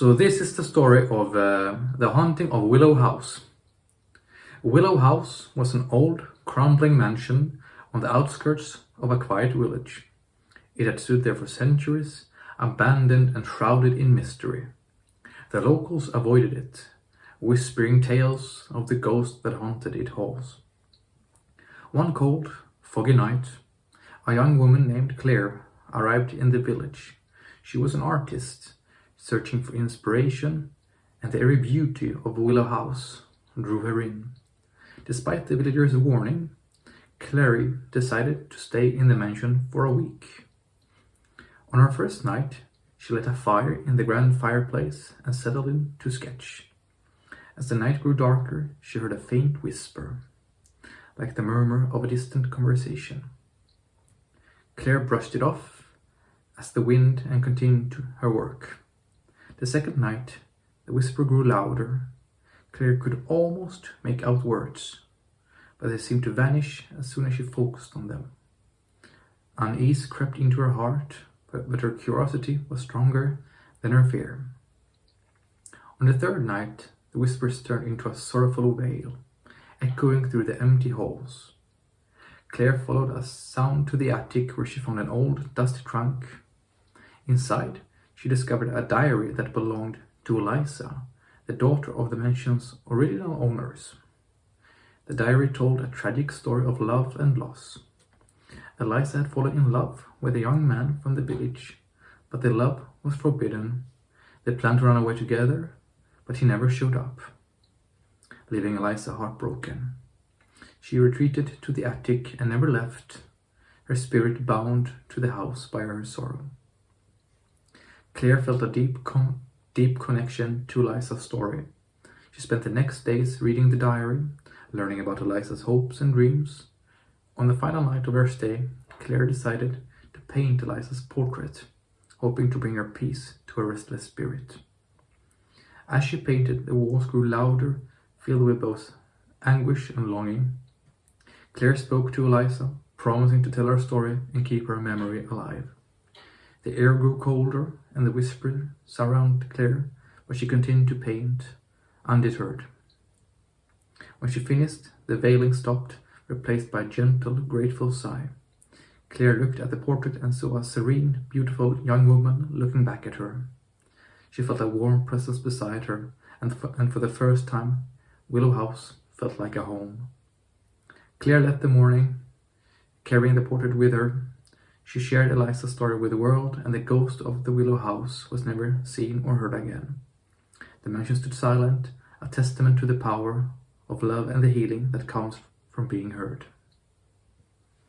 So this is the story of the haunting of Willow House. Willow House was an old, crumbling mansion on the outskirts of a quiet village. It had stood there for centuries, abandoned and shrouded in mystery. The locals avoided it, whispering tales of the ghosts that haunted its halls. One cold, foggy night, a young woman named Claire arrived in the village. She was an artist, searching for inspiration, and the airy beauty of Willow House drew her in. Despite the villagers' warning, Clary decided to stay in the mansion for a week. On her first night, she lit a fire in the grand fireplace and settled in to sketch. As the night grew darker, she heard a faint whisper, like the murmur of a distant conversation. Claire brushed it off as the wind and continued her work. The second night, the whisper grew louder. Claire could almost make out words, but they seemed to vanish as soon as she focused on them. Unease crept into her heart, but her curiosity was stronger than her fear. On the third night, the whispers turned into a sorrowful wail, echoing through the empty halls. Claire followed a sound to the attic, where she found an old, dusty trunk. Inside, she discovered a diary that belonged to Eliza, the daughter of the mansion's original owners. The diary told a tragic story of love and loss. Eliza had fallen in love with a young man from the village, but their love was forbidden. They planned to run away together, but he never showed up, leaving Eliza heartbroken. She retreated to the attic and never left, her spirit bound to the house by her sorrow. Claire felt a deep connection to Eliza's story. She spent the next days reading the diary, learning about Eliza's hopes and dreams. On the final night of her stay, Claire decided to paint Eliza's portrait, hoping to bring her peace to her restless spirit. As she painted, the walls grew louder, filled with both anguish and longing. Claire spoke to Eliza, promising to tell her story and keep her memory alive. The air grew colder, and the whispers surrounded Claire, but she continued to paint, undeterred. When she finished, the wailing stopped, replaced by a gentle, grateful sigh. Claire looked at the portrait and saw a serene, beautiful young woman looking back at her. She felt a warm presence beside her, and for the first time, Willow House felt like a home. Claire left the morning, carrying the portrait with her. She shared Eliza's story with the world, and the ghost of the Willow House was never seen or heard again. The mansion stood silent, a testament to the power of love and the healing that comes from being heard.